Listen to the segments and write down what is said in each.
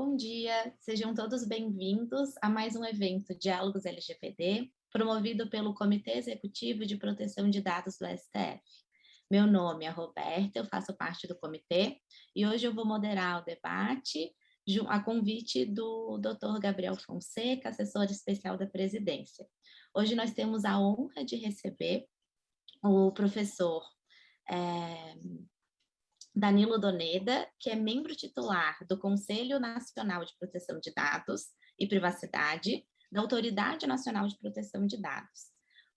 Bom dia, sejam todos bem-vindos a mais um evento Diálogos LGPD, promovido pelo Comitê Executivo de Proteção de Dados do STF. Meu nome é Roberta, eu faço parte do comitê e hoje eu vou moderar o debate a convite do Dr. Gabriel Fonseca, assessor especial da presidência. Hoje nós temos a honra de receber o professor Danilo Doneda, que é membro titular do Conselho Nacional de Proteção de Dados e Privacidade, da Autoridade Nacional de Proteção de Dados.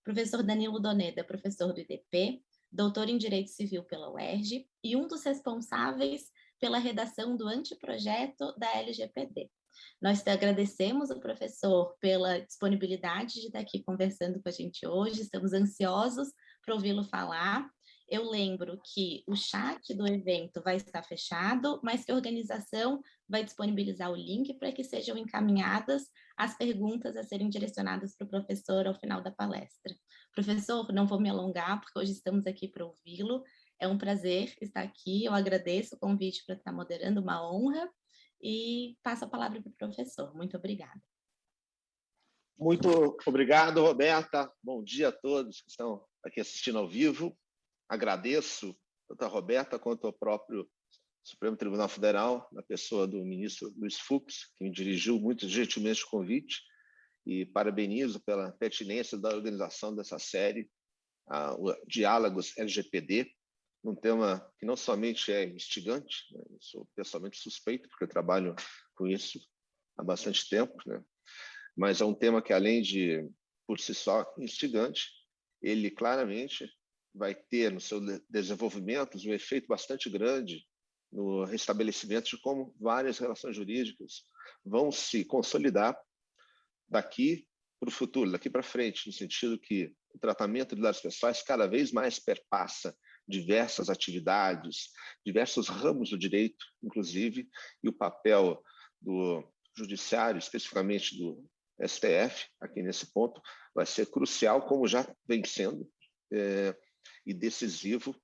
O professor Danilo Doneda é professor do IDP, doutor em Direito Civil pela UERJ e um dos responsáveis pela redação do anteprojeto da LGPD. Nós te agradecemos ao professor pela disponibilidade de estar aqui conversando com a gente hoje, estamos ansiosos para ouvi-lo falar. Eu lembro que o chat do evento vai estar fechado, mas que a organização vai disponibilizar o link para que sejam encaminhadas as perguntas a serem direcionadas para o professor ao final da palestra. Professor, não vou me alongar, porque hoje estamos aqui para ouvi-lo. É um prazer estar aqui, eu agradeço o convite para estar moderando, uma honra, e passo a palavra para o professor. Muito obrigada. Muito obrigado, Roberta. Bom dia a todos que estão aqui assistindo ao vivo. Agradeço tanto a Roberta quanto ao próprio Supremo Tribunal Federal, na pessoa do ministro Luiz Fux, que me dirigiu muito gentilmente o convite, e parabenizo pela pertinência da organização dessa série, o Diálogos LGPD, um tema que não somente é instigante, né? Eu sou pessoalmente suspeito, porque eu trabalho com isso há bastante tempo, né? Mas é um tema que, além de, por si só, instigante, ele claramente vai ter no seu desenvolvimento um efeito bastante grande no restabelecimento de como várias relações jurídicas vão se consolidar daqui para o futuro, daqui para frente, no sentido que o tratamento de dados pessoais cada vez mais perpassa diversas atividades, diversos ramos do direito, inclusive, e o papel do judiciário, especificamente do STF, aqui nesse ponto, vai ser crucial, como já vem sendo, e decisivo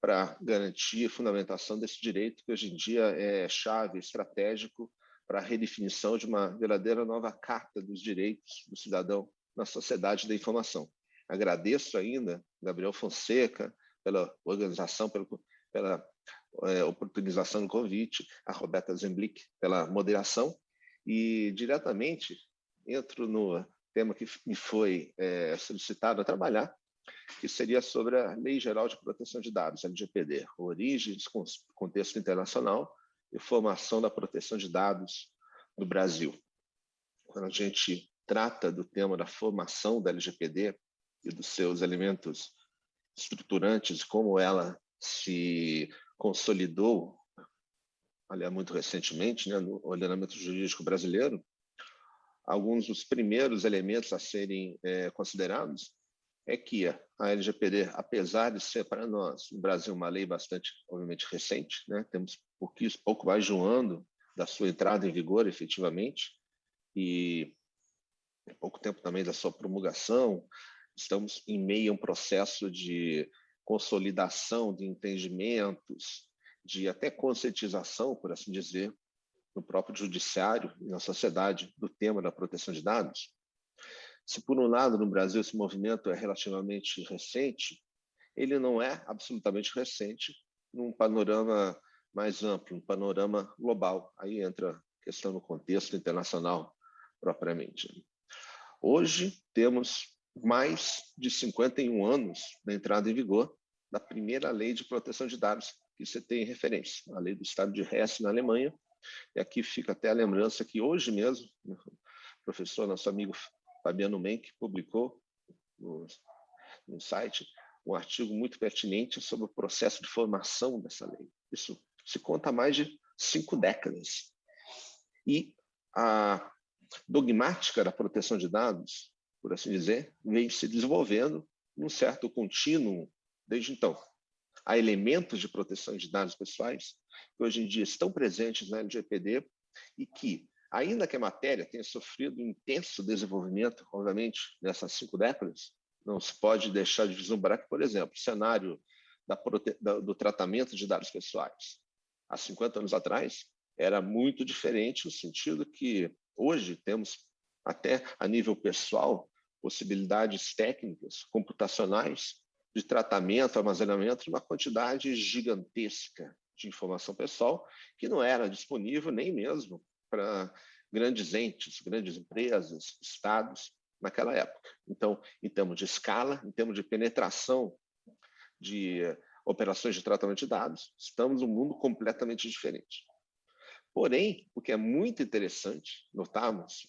para garantir a fundamentação desse direito, que hoje em dia é chave, estratégico para a redefinição de uma verdadeira nova carta dos direitos do cidadão na sociedade da informação. Agradeço ainda, Gabriel Fonseca, pela organização, pela oportunização do convite, a Roberta Zemblick pela moderação, e diretamente entro no tema que me foi solicitado a trabalhar, que seria sobre a Lei Geral de Proteção de Dados, LGPD, origem, contexto internacional e formação da proteção de dados no Brasil. Quando a gente trata do tema da formação da LGPD e dos seus elementos estruturantes, como ela se consolidou, aliás, muito recentemente, né, no ordenamento jurídico brasileiro, alguns dos primeiros elementos a serem considerados é que a LGPD, apesar de ser para nós, no Brasil, uma lei bastante, obviamente, recente, né? Temos pouco mais de um ano da sua entrada em vigor, efetivamente, e pouco tempo também da sua promulgação. Estamos em meio a um processo de consolidação de entendimentos, de até conscientização, por assim dizer, no próprio judiciário e na sociedade do tema da proteção de dados. Se, por um lado, no Brasil esse movimento é relativamente recente, ele não é absolutamente recente num panorama mais amplo, um panorama global. Aí entra a questão do contexto internacional propriamente. Hoje temos mais de 51 anos da entrada em vigor da primeira lei de proteção de dados que você tem em referência, a lei do Estado de Hesse, na Alemanha. E aqui fica até a lembrança que hoje mesmo, o professor, nosso amigo Fabiano Menck, publicou no site um artigo muito pertinente sobre o processo de formação dessa lei. Isso se conta há mais de 5 décadas. E a dogmática da proteção de dados, por assim dizer, vem se desenvolvendo num certo contínuo desde então. Há elementos de proteção de dados pessoais que hoje em dia estão presentes na LGPD e que, ainda que a matéria tenha sofrido um intenso desenvolvimento, obviamente, nessas 5 décadas, não se pode deixar de vislumbrar que, por exemplo, o cenário do tratamento de dados pessoais, há 50 anos atrás, era muito diferente no sentido que hoje temos, até a nível pessoal, possibilidades técnicas, computacionais, de tratamento, armazenamento de uma quantidade gigantesca de informação pessoal que não era disponível nem mesmo para grandes entes, grandes empresas, estados, naquela época. Então, em termos de escala, em termos de penetração de operações de tratamento de dados, estamos num mundo completamente diferente. Porém, o que é muito interessante notarmos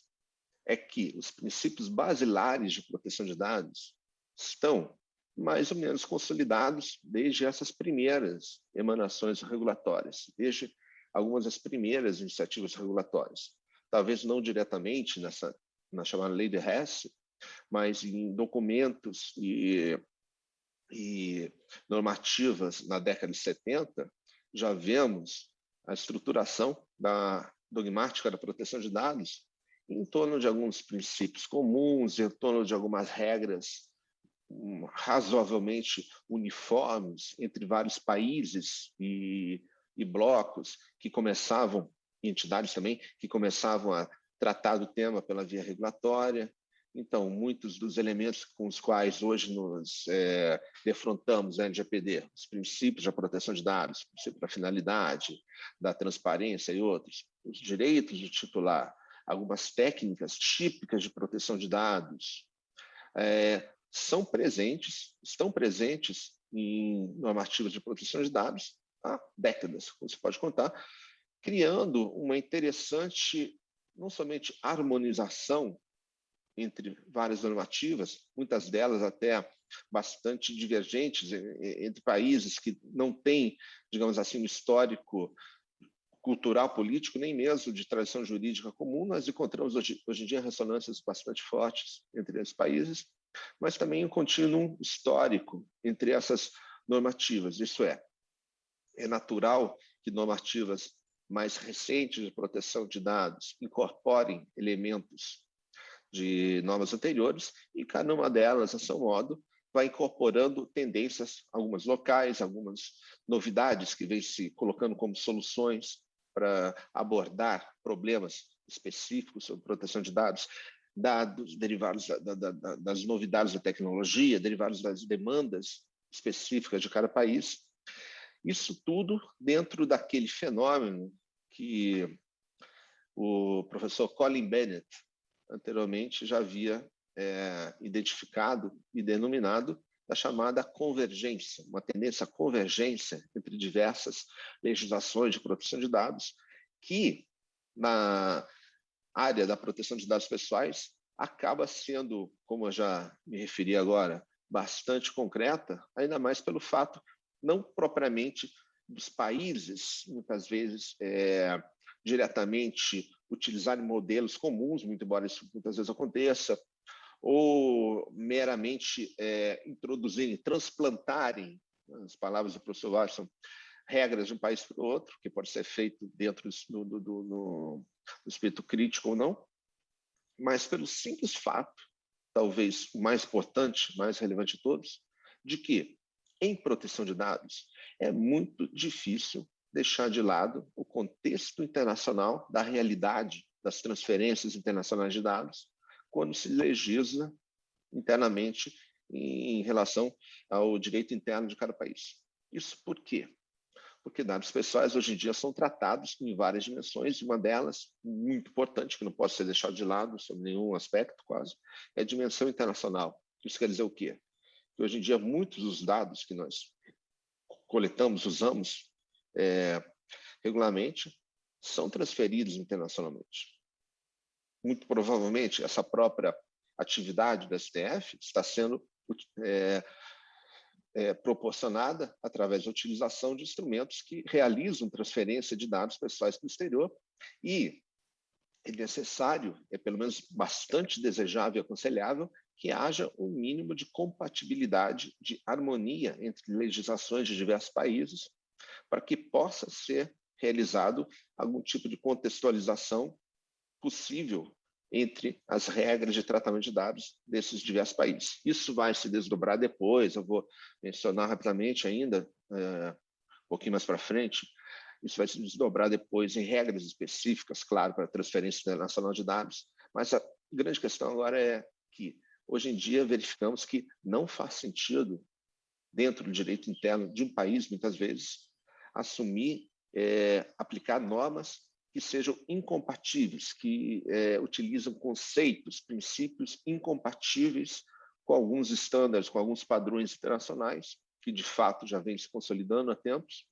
é que os princípios basilares de proteção de dados estão mais ou menos consolidados desde essas primeiras emanações regulatórias, desde algumas das primeiras iniciativas regulatórias. Talvez não diretamente na chamada Lei de Hess, mas em documentos e normativas na década de 70, já vemos a estruturação da dogmática da proteção de dados em torno de alguns princípios comuns, em torno de algumas regras razoavelmente uniformes entre vários países e blocos que começavam, entidades também, que começavam a tratar do tema pela via regulatória. Então, muitos dos elementos com os quais hoje nos defrontamos a LGPD, os princípios da proteção de dados, o princípio da finalidade, da transparência e outros, os direitos do titular, algumas técnicas típicas de proteção de dados, estão presentes em normativas de proteção de dados há décadas, como se pode contar, criando uma interessante, não somente harmonização entre várias normativas, muitas delas até bastante divergentes entre países que não têm, digamos assim, um histórico cultural, político, nem mesmo de tradição jurídica comum. Nós encontramos hoje em dia ressonâncias bastante fortes entre esses países, mas também um contínuo histórico entre essas normativas. Isso é natural que normativas mais recentes de proteção de dados incorporem elementos de normas anteriores e cada uma delas, a seu modo, vai incorporando tendências, algumas locais, algumas novidades que vêm se colocando como soluções para abordar problemas específicos sobre proteção de dados, dados derivados das novidades da tecnologia, derivados das demandas específicas de cada país. Isso tudo dentro daquele fenômeno que o professor Colin Bennett anteriormente já havia identificado e denominado da chamada convergência, uma tendência à convergência entre diversas legislações de proteção de dados que, na área da proteção de dados pessoais, acaba sendo, como eu já me referi agora, bastante concreta, ainda mais pelo fato, não propriamente dos países, muitas vezes, diretamente utilizarem modelos comuns, muito embora isso muitas vezes aconteça, ou meramente introduzirem, transplantarem, as palavras do professor Watson, regras de um país para o outro, que pode ser feito dentro do espírito crítico ou não, mas pelo simples fato, talvez o mais importante, mais relevante de todos, de que, em proteção de dados, é muito difícil deixar de lado o contexto internacional da realidade das transferências internacionais de dados quando se legisla internamente em relação ao direito interno de cada país. Isso por quê? Porque dados pessoais hoje em dia são tratados em várias dimensões, e uma delas, muito importante, que não pode ser deixada de lado sob nenhum aspecto quase, é a dimensão internacional. Isso quer dizer o quê? Que hoje em dia muitos dos dados que nós coletamos, usamos regularmente, são transferidos internacionalmente. Muito provavelmente, essa própria atividade do STF está sendo proporcionada através da utilização de instrumentos que realizam transferência de dados pessoais para o exterior, e é necessário, pelo menos bastante desejável e aconselhável, que haja um mínimo de compatibilidade, de harmonia entre legislações de diversos países, para que possa ser realizado algum tipo de contextualização possível entre as regras de tratamento de dados desses diversos países. Isso vai se desdobrar depois, eu vou mencionar rapidamente ainda, um pouquinho mais para frente, Isso vai se desdobrar depois em regras específicas, claro, para a transferência internacional de dados. Mas a grande questão agora é que, hoje em dia, verificamos que não faz sentido, dentro do direito interno de um país, muitas vezes, aplicar normas que sejam incompatíveis, que utilizam conceitos, princípios incompatíveis com alguns estándares, com alguns padrões internacionais, que de fato já vem se consolidando há tempos,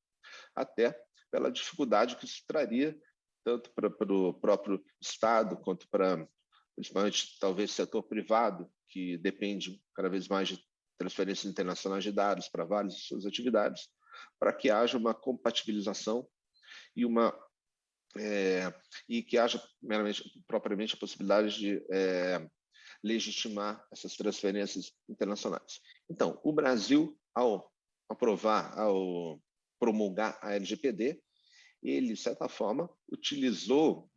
até pela dificuldade que isso traria, tanto para o próprio Estado, quanto para, principalmente, talvez, setor privado, que depende cada vez mais de transferências internacionais de dados para várias de suas atividades, para que haja uma compatibilização e que haja propriamente a possibilidade de legitimar essas transferências internacionais. Então, o Brasil, ao promulgar a LGPD, ele, de certa forma, utilizou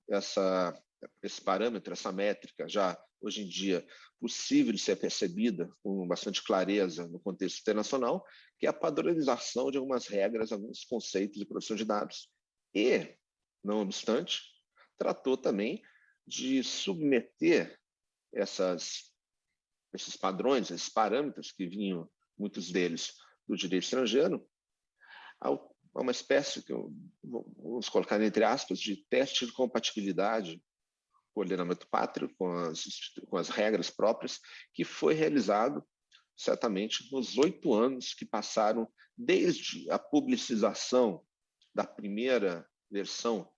esse parâmetro, essa métrica, já hoje em dia possível de ser percebida com bastante clareza no contexto internacional, que é a padronização de algumas regras, alguns conceitos de proteção de dados. E, não obstante, tratou também de submeter esses padrões, esses parâmetros que vinham, muitos deles, do direito estrangeiro, a uma espécie, vamos colocar entre aspas, de teste de compatibilidade com o ordenamento pátrio, com as regras próprias, que foi realizado certamente nos 8 anos que passaram desde a publicização da primeira versão,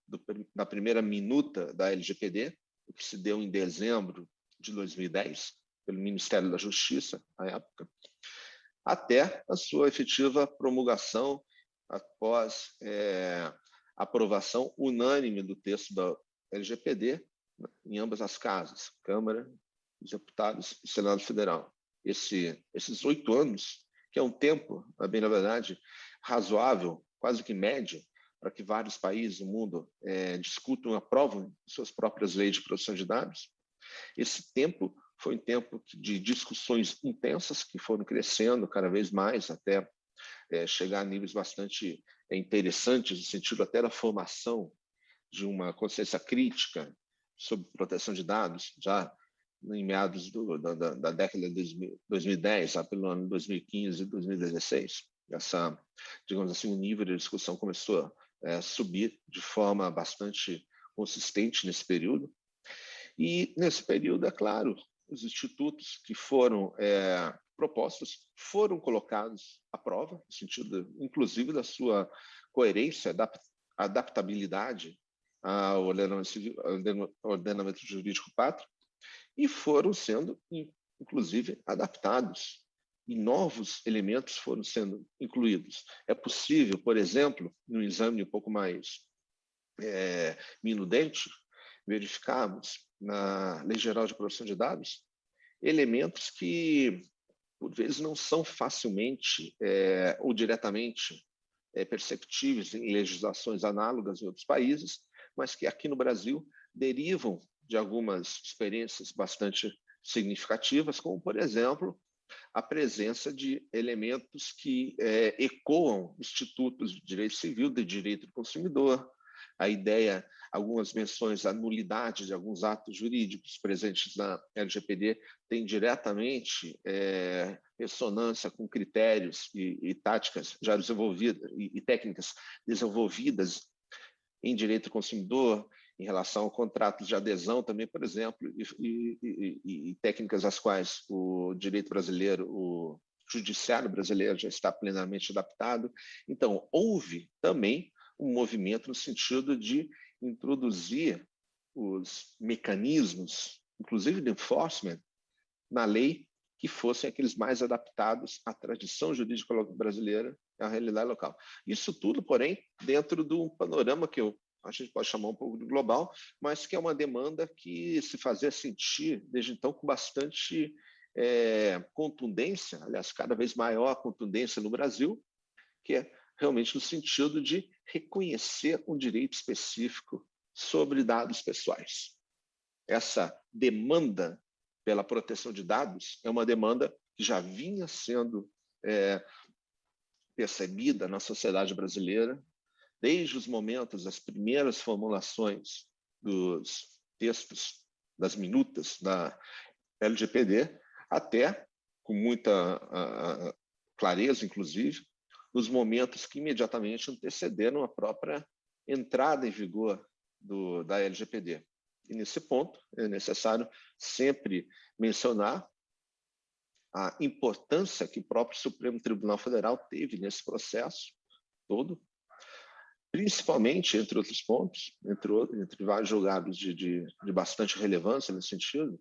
da primeira minuta da LGPD, o que se deu em dezembro de 2010, pelo Ministério da Justiça, à época, até a sua efetiva promulgação após aprovação unânime do texto da LGPD em ambas as casas, Câmara dos Deputados e Senado Federal. Esses 8 anos, que é um tempo, bem na verdade, razoável, quase que médio, para que vários países do mundo discutam e aprovam suas próprias leis de proteção de dados. Esse tempo foi um tempo de discussões intensas que foram crescendo cada vez mais até chegar a níveis bastante interessantes, no sentido até da formação de uma consciência crítica sobre proteção de dados, já em meados da década de 2010, pelo ano 2015 e 2016. Digamos assim, o nível de discussão começou a subir de forma bastante consistente nesse período. E, nesse período, é claro, os institutos que foram propostos foram colocados à prova, no sentido, inclusive, da sua coerência, adaptabilidade ao ordenamento jurídico pátrio, e foram sendo, inclusive, adaptados, e novos elementos foram sendo incluídos. É possível, por exemplo, num exame um pouco mais minudente, verificarmos na Lei Geral de Proteção de Dados elementos que, por vezes, não são facilmente ou diretamente perceptíveis em legislações análogas em outros países, mas que aqui no Brasil derivam de algumas experiências bastante significativas, como, por exemplo, a presença de elementos que ecoam institutos de direito civil, de direito do consumidor, a ideia, algumas menções à nulidade de alguns atos jurídicos presentes na LGPD têm diretamente ressonância com critérios e táticas já desenvolvidas e técnicas desenvolvidas em direito do consumidor, em relação a contratos de adesão também, por exemplo, e técnicas às quais o direito brasileiro, o judiciário brasileiro já está plenamente adaptado. Então, houve também um movimento no sentido de introduzir os mecanismos, inclusive de enforcement, na lei que fossem aqueles mais adaptados à tradição jurídica brasileira e à realidade local. Isso tudo, porém, dentro do panorama que a gente pode chamar um pouco de global, mas que é uma demanda que se fazia sentir, desde então, com bastante contundência, aliás, cada vez maior contundência no Brasil, que é realmente no sentido de reconhecer um direito específico sobre dados pessoais. Essa demanda pela proteção de dados é uma demanda que já vinha sendo percebida na sociedade brasileira desde os momentos das primeiras formulações dos textos, das minutas da LGPD, até, com muita clareza, inclusive, nos momentos que imediatamente antecederam a própria entrada em vigor da LGPD. E, nesse ponto, é necessário sempre mencionar a importância que o próprio Supremo Tribunal Federal teve nesse processo todo, principalmente, entre outros pontos, entre vários julgados de bastante relevância nesse sentido,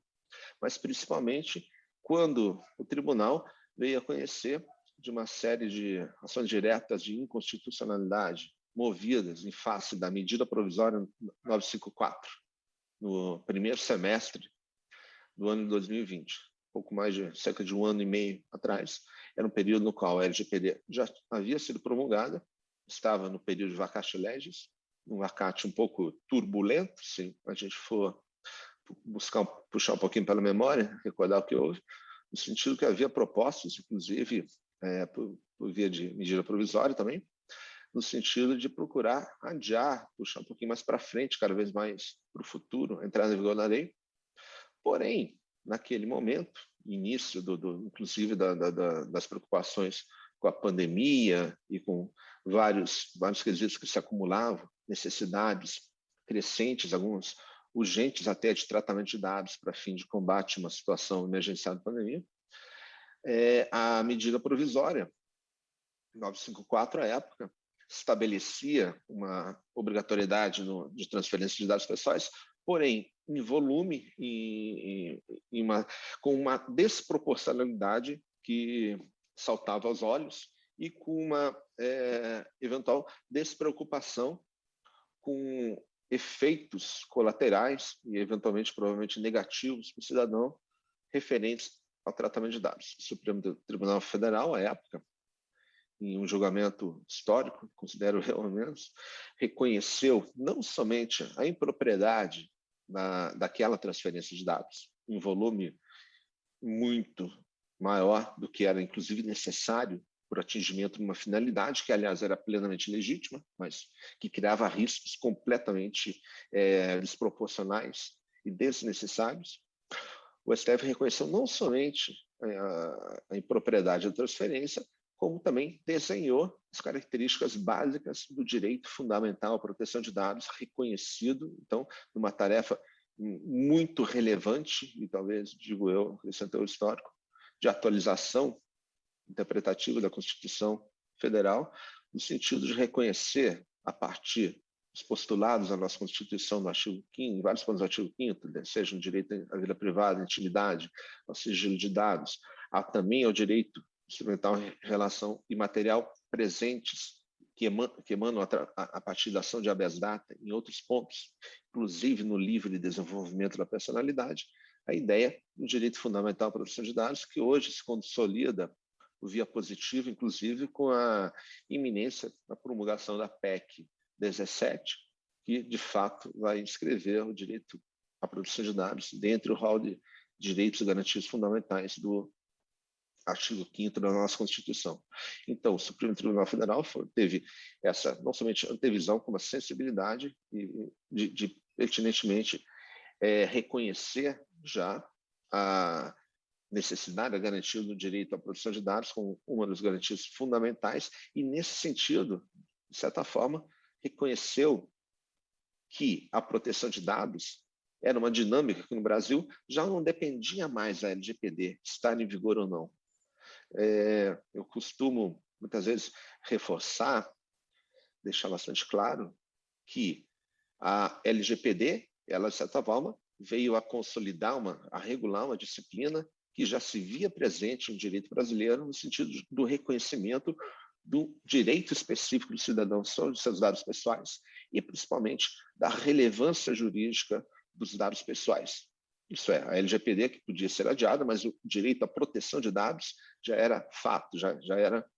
mas principalmente quando o tribunal veio a conhecer de uma série de ações diretas de inconstitucionalidade movidas em face da medida provisória 954, no primeiro semestre do ano de 2020, pouco mais de cerca de um ano e meio atrás. Era um período no qual a LGPD já havia sido promulgada, estava no período de vacatio legis, um vacate um pouco turbulento, se a gente for puxar um pouquinho pela memória, recordar o que houve, no sentido que havia propostas, inclusive por via de medida provisória também, no sentido de procurar adiar, puxar um pouquinho mais para frente, cada vez mais para o futuro, a entrada em vigor da lei. Porém, naquele momento, início inclusive das preocupações com a pandemia e com vários quesitos que se acumulavam, necessidades crescentes, algumas urgentes até de tratamento de dados para fim de combate a uma situação emergencial de pandemia, a medida provisória 954, à época, estabelecia uma obrigatoriedade de transferência de dados pessoais, porém, em volume e com uma desproporcionalidade que saltava aos olhos e com uma eventual despreocupação com efeitos colaterais e, eventualmente, provavelmente negativos para o cidadão referentes ao tratamento de dados. O Supremo Tribunal Federal, à época, em um julgamento histórico, considero eu, ao menos, reconheceu não somente a impropriedade daquela transferência de dados, em volume muito maior do que era, inclusive, necessário por atingimento de uma finalidade que, aliás, era plenamente legítima, mas que criava riscos completamente desproporcionais e desnecessários. O STF reconheceu não somente a impropriedade da transferência, como também desenhou as características básicas do direito fundamental à proteção de dados, reconhecido, então, numa tarefa muito relevante, e talvez, digo eu, esse anterior histórico, de atualização interpretativa da Constituição Federal, no sentido de reconhecer, a partir dos postulados da nossa Constituição, no artigo 5º, vários pontos do artigo 5º, seja no direito à vida privada, à intimidade, ao sigilo de dados, há também ao direito instrumental em relação imaterial presentes que emanam a partir da ação de habeas data em outros pontos, inclusive no livre desenvolvimento da personalidade, a ideia do direito fundamental à proteção de dados, que hoje se consolida via positiva, inclusive com a iminência da promulgação da PEC 17, que de fato vai inscrever o direito à proteção de dados dentro do rol de direitos e garantias fundamentais do artigo 5º da nossa Constituição. Então, o Supremo Tribunal Federal teve essa, não somente antevisão, como a sensibilidade de pertinentemente reconhecer já a necessidade, a garantia do direito à proteção de dados como uma das garantias fundamentais e, nesse sentido, de certa forma, reconheceu que a proteção de dados era uma dinâmica que no Brasil já não dependia mais da LGPD estar em vigor ou não. Eu costumo, muitas vezes, reforçar, deixar bastante claro, que a LGPD, ela, de certa forma, veio a consolidar, a regular uma disciplina que já se via presente no direito brasileiro no sentido do reconhecimento do direito específico do cidadão sobre seus dados pessoais e, principalmente, da relevância jurídica dos dados pessoais. Isso é, a LGPD que podia ser adiada, mas o direito à proteção de dados já era fato, já era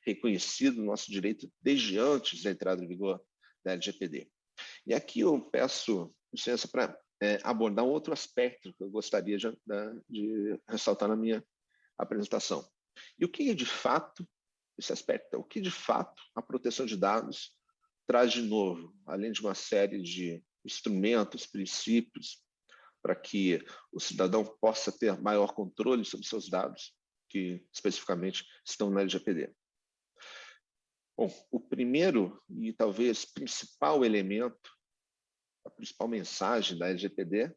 reconhecido no nosso direito desde antes da entrada em vigor da LGPD. E aqui eu peço licença para abordar um outro aspecto que eu gostaria de ressaltar na minha apresentação. E o que é de fato esse aspecto? O que de fato a proteção de dados traz de novo, além de uma série de instrumentos, princípios, para que o cidadão possa ter maior controle sobre seus dados, que especificamente estão na LGPD. Bom, o primeiro e talvez principal elemento, a principal mensagem da LGPD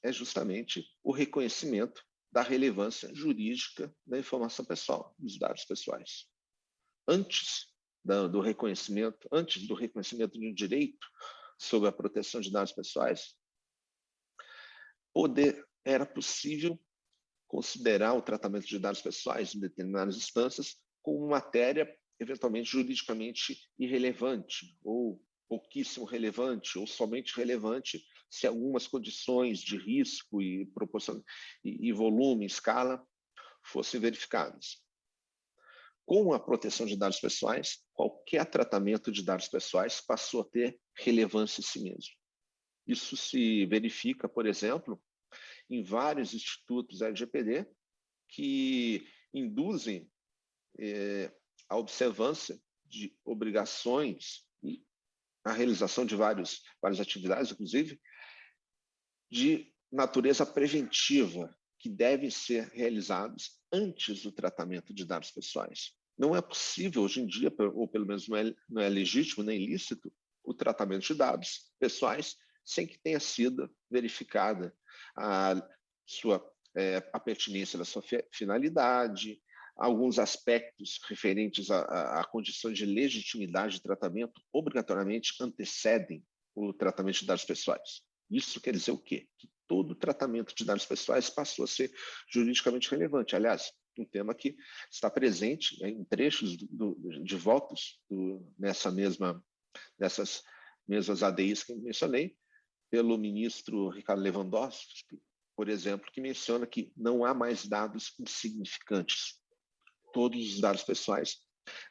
é justamente o reconhecimento da relevância jurídica da informação pessoal, dos dados pessoais. Antes do reconhecimento de um direito sobre a proteção de dados pessoais, era possível considerar o tratamento de dados pessoais em determinadas instâncias como matéria eventualmente juridicamente irrelevante, ou pouquíssimo relevante, ou somente relevante se algumas condições de risco e proporção e volume, escala, fossem verificadas. Com a proteção de dados pessoais, qualquer tratamento de dados pessoais passou a ter relevância em si mesmo. Isso se verifica, por exemplo, em vários institutos LGPD que induzem a observância de obrigações e a realização de várias atividades, inclusive, de natureza preventiva, que devem ser realizados antes do tratamento de dados pessoais. Não é possível, hoje em dia, ou pelo menos não é legítimo nem lícito, o tratamento de dados pessoais sem que tenha sido verificada a pertinência da sua finalidade, alguns aspectos referentes a condições de legitimidade de tratamento obrigatoriamente antecedem o tratamento de dados pessoais. Isso quer dizer o quê? Que todo tratamento de dados pessoais passou a ser juridicamente relevante. Aliás, um tema que está presente em trechos de votos nessas mesmas ADIs que eu mencionei, pelo ministro Ricardo Lewandowski, por exemplo, que menciona que não há mais dados insignificantes. Todos os dados pessoais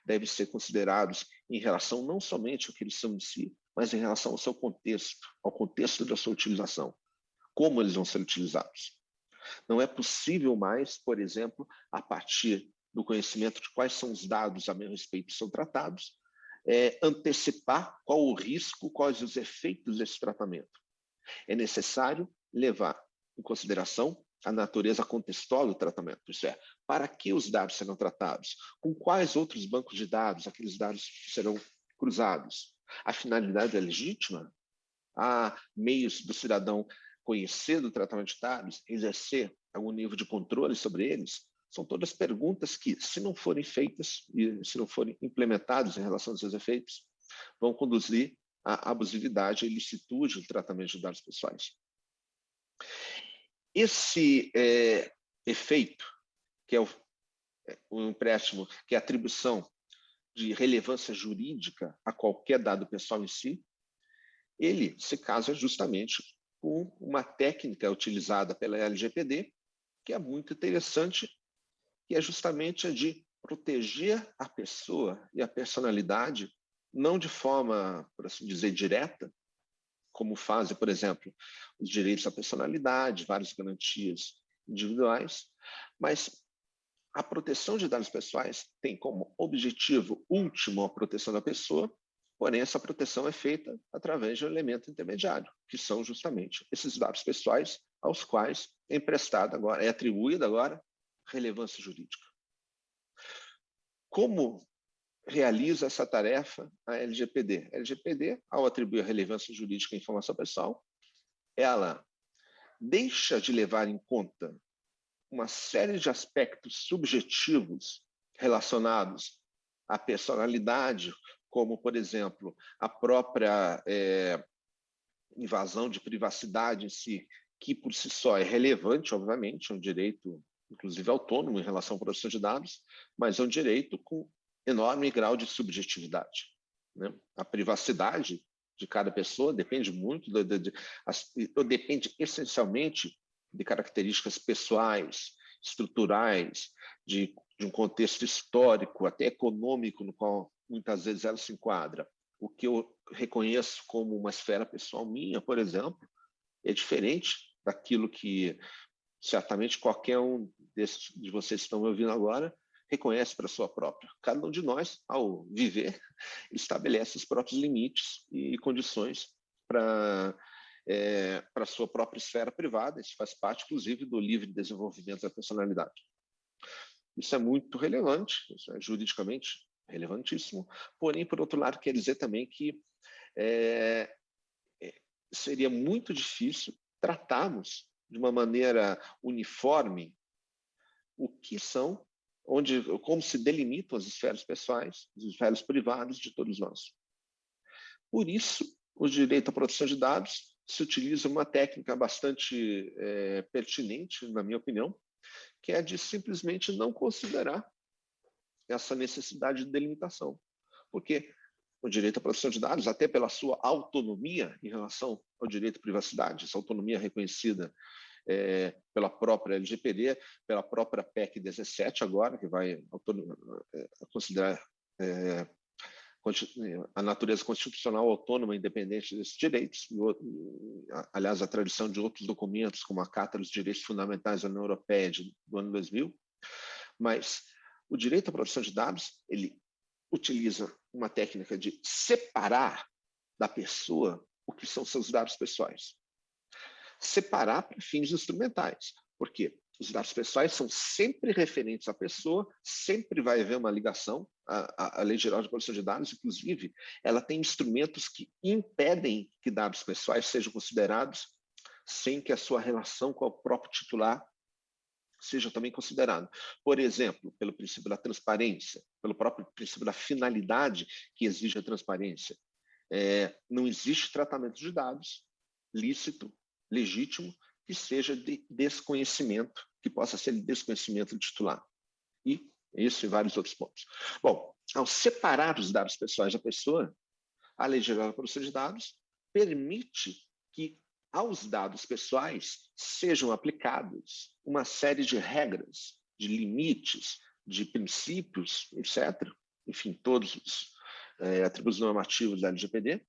devem ser considerados em relação não somente ao que eles são de si, mas em relação ao seu contexto, ao contexto da sua utilização, como eles vão ser utilizados. Não é possível mais, por exemplo, a partir do conhecimento de quais são os dados a meu respeito que são tratados, antecipar qual o risco, quais os efeitos desse tratamento. É necessário levar em consideração a natureza contextual do tratamento, isso é, para que os dados serão tratados, com quais outros bancos de dados aqueles dados serão cruzados. A finalidade é legítima? Há meios do cidadão conhecer do tratamento de dados, exercer algum nível de controle sobre eles? São todas perguntas que, se não forem feitas e se não forem implementadas em relação aos seus efeitos, vão conduzir à abusividade e ilicitude do tratamento de dados pessoais. Esse efeito, que é o empréstimo, que é a atribuição de relevância jurídica a qualquer dado pessoal em si, ele se casa justamente com uma técnica utilizada pela LGPD, que é muito interessante, que é justamente a de proteger a pessoa e a personalidade, não de forma, por assim dizer, direta, como fazem, por exemplo, os direitos à personalidade, várias garantias individuais, mas a proteção de dados pessoais tem como objetivo último a proteção da pessoa, porém essa proteção é feita através de um elemento intermediário, que são justamente esses dados pessoais aos quais é atribuída agora relevância jurídica. Como realiza essa tarefa a LGPD? A LGPD, ao atribuir a relevância jurídica à informação pessoal, ela deixa de levar em conta uma série de aspectos subjetivos relacionados à personalidade, como, por exemplo, a própria invasão de privacidade em si, que por si só é relevante, obviamente, é um direito, inclusive autônomo em relação à proteção de dados, mas é um direito com enorme grau de subjetividade, né? A privacidade de cada pessoa depende muito, depende essencialmente de características pessoais, estruturais, de um contexto histórico, até econômico, no qual muitas vezes ela se enquadra. O que eu reconheço como uma esfera pessoal minha, por exemplo, é diferente daquilo que certamente qualquer um de vocês que estão me ouvindo agora reconhece para sua própria. Cada um de nós, ao viver, estabelece os próprios limites e condições para a sua própria esfera privada. Isso faz parte, inclusive, do livre desenvolvimento da personalidade. Isso é muito relevante, isso é juridicamente relevantíssimo, porém, por outro lado, quer dizer também que seria muito difícil tratarmos de uma maneira uniforme o que são, como se delimitam as esferas pessoais, as esferas privadas de todos nós. Por isso, o direito à proteção de dados se utiliza uma técnica bastante pertinente, na minha opinião, que é de simplesmente não considerar essa necessidade de delimitação. Porque o direito à proteção de dados, até pela sua autonomia em relação ao direito à privacidade, essa autonomia reconhecida pela própria LGPD, pela própria PEC 17 agora, que vai considerar a natureza constitucional autônoma e independente desses direitos. Aliás, a tradição de outros documentos, como a Carta dos Direitos Fundamentais da União Europeia do ano 2000. Mas o direito à proteção de dados, ele utiliza uma técnica de separar da pessoa o que são seus dados pessoais. Separar para fins instrumentais, porque os dados pessoais são sempre referentes à pessoa, sempre vai haver uma ligação. A Lei Geral de Proteção de Dados, inclusive, ela tem instrumentos que impedem que dados pessoais sejam considerados sem que a sua relação com o próprio titular seja também considerada. Por exemplo, pelo princípio da transparência, pelo próprio princípio da finalidade que exige a transparência. Não existe tratamento de dados lícito, legítimo, que seja de desconhecimento, que possa ser de desconhecimento do titular. E isso e vários outros pontos. Bom, ao separar os dados pessoais da pessoa, a Lei Geral de Proteção de Dados permite que aos dados pessoais sejam aplicados uma série de regras, de limites, de princípios, etc., enfim, todos os atributos normativos da LGPD,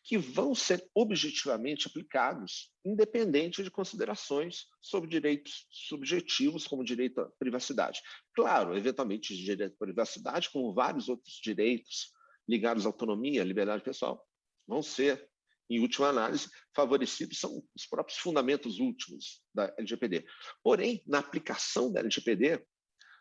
que vão ser objetivamente aplicados, independente de considerações sobre direitos subjetivos, como direito à privacidade. Claro, eventualmente, direito à privacidade, como vários outros direitos ligados à autonomia, à liberdade pessoal, vão ser, em última análise, favorecidos, são os próprios fundamentos últimos da LGPD. Porém, na aplicação da LGPD,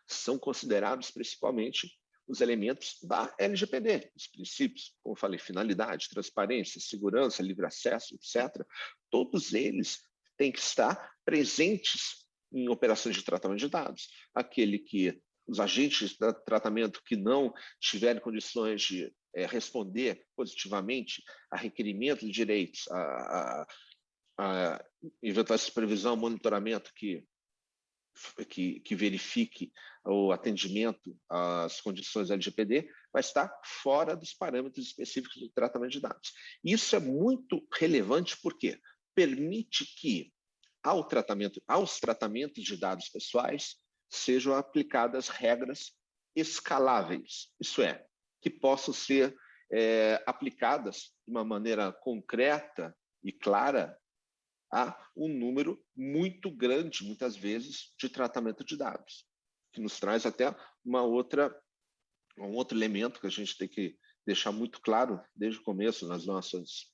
são considerados principalmente os elementos da LGPD, os princípios, como eu falei, finalidade, transparência, segurança, livre acesso, etc. Todos eles têm que estar presentes em operações de tratamento de dados. Aquele que os agentes de tratamento que não tiverem condições de responder positivamente a requerimentos de direitos, a eventual supervisão, monitoramento que verifique o atendimento às condições LGPD, vai estar fora dos parâmetros específicos do tratamento de dados. Isso é muito relevante porque permite que aos tratamentos de dados pessoais sejam aplicadas regras escaláveis, isso é, que possam ser aplicadas de uma maneira concreta e clara a um número muito grande, muitas vezes, de tratamento de dados, que nos traz até um outro elemento que a gente tem que deixar muito claro desde o começo nas nossas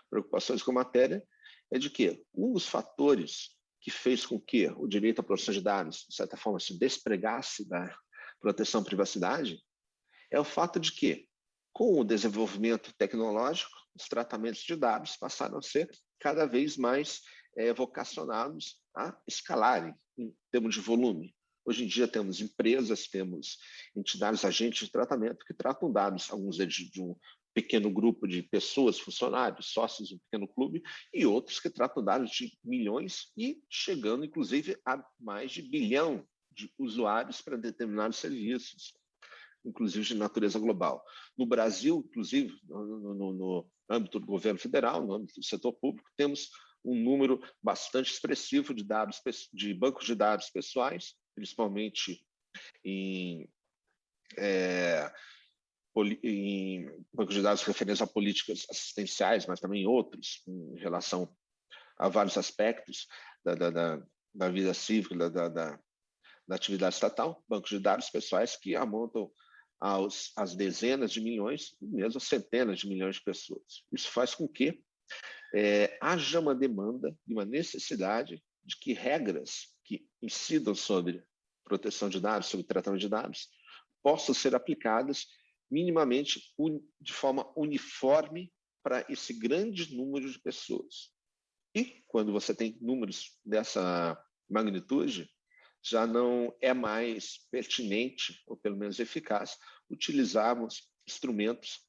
preocupações com a matéria, é de que um dos fatores que fez com que o direito à proteção de dados, de certa forma, se despregasse da proteção à privacidade, é o fato de que, com o desenvolvimento tecnológico, os tratamentos de dados passaram a ser cada vez mais vocacionados a escalarem em termos de volume. Hoje em dia temos empresas, temos entidades, agentes de tratamento que tratam dados, alguns deles de um pequeno grupo de pessoas, funcionários, sócios de um pequeno clube, e outros que tratam dados de milhões e chegando, inclusive, a mais de bilhão de usuários para determinados serviços, inclusive de natureza global. No Brasil, inclusive, no âmbito do governo federal, no âmbito do setor público, temos um número bastante expressivo de dados, de bancos de dados pessoais, principalmente em bancos de dados referentes a políticas assistenciais, mas também outros, em relação a vários aspectos da vida cívica, da atividade estatal, bancos de dados pessoais que amontam às dezenas de milhões, mesmo às centenas de milhões de pessoas. Isso faz com que haja uma demanda e uma necessidade de que regras que incidam sobre proteção de dados, sobre tratamento de dados, possam ser aplicadas minimamente de forma uniforme para esse grande número de pessoas. E quando você tem números dessa magnitude, já não é mais pertinente, ou pelo menos eficaz, utilizarmos instrumentos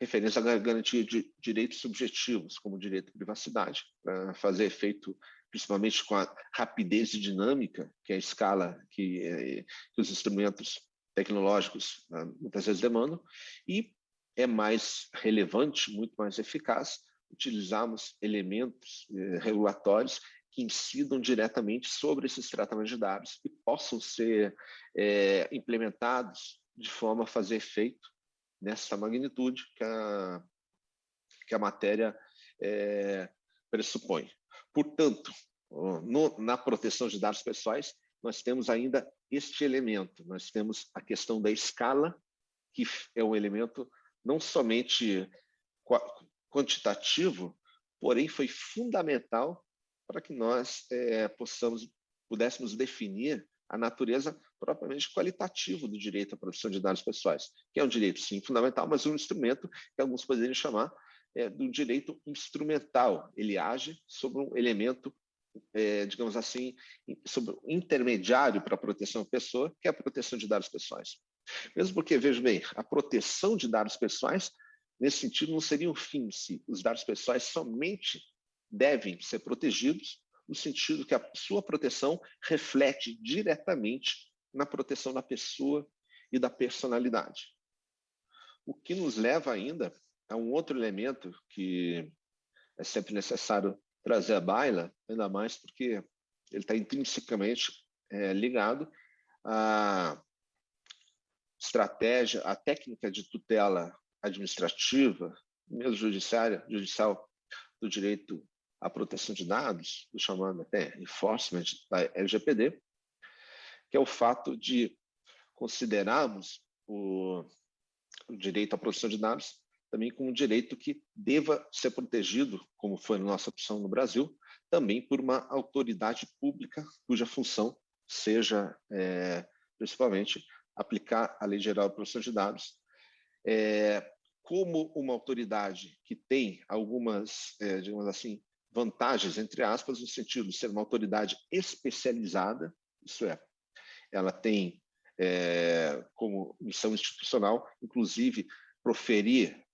referentes à garantia de direitos subjetivos, como o direito à privacidade, para fazer efeito, principalmente com a rapidez e dinâmica, que é a escala que os instrumentos tecnológicos muitas vezes demandam, e é mais relevante, muito mais eficaz, utilizarmos elementos regulatórios que incidam diretamente sobre esses tratamentos de dados e possam ser implementados de forma a fazer efeito nessa magnitude que a matéria pressupõe. Portanto, na proteção de dados pessoais, nós temos ainda este elemento, nós temos a questão da escala, que é um elemento não somente quantitativo, porém foi fundamental para que nós pudéssemos definir a natureza propriamente qualitativa do direito à proteção de dados pessoais, que é um direito, sim, fundamental, mas um instrumento que alguns poderiam chamar do direito instrumental. Ele age sobre um elemento, digamos assim, sobre um intermediário para a proteção da pessoa, que é a proteção de dados pessoais. Mesmo porque, veja bem, a proteção de dados pessoais, nesse sentido, não seria um fim em si. Os dados pessoais somente devem ser protegidos no sentido que a sua proteção reflete diretamente na proteção da pessoa e da personalidade. O que nos leva ainda a um outro elemento que é sempre necessário trazer à baila, ainda mais porque ele está intrinsecamente ligado à estratégia, à técnica de tutela administrativa, mesmo judicial do direito à proteção de dados, do chamado até enforcement da LGPD, que é o fato de considerarmos o direito à proteção de dados também como um direito que deva ser protegido, como foi a nossa opção no Brasil, também por uma autoridade pública cuja função seja, principalmente, aplicar a Lei Geral de Proteção de Dados, como uma autoridade que tem algumas, digamos assim, vantagens, entre aspas, no sentido de ser uma autoridade especializada, isso é, ela tem como missão institucional, inclusive, proferir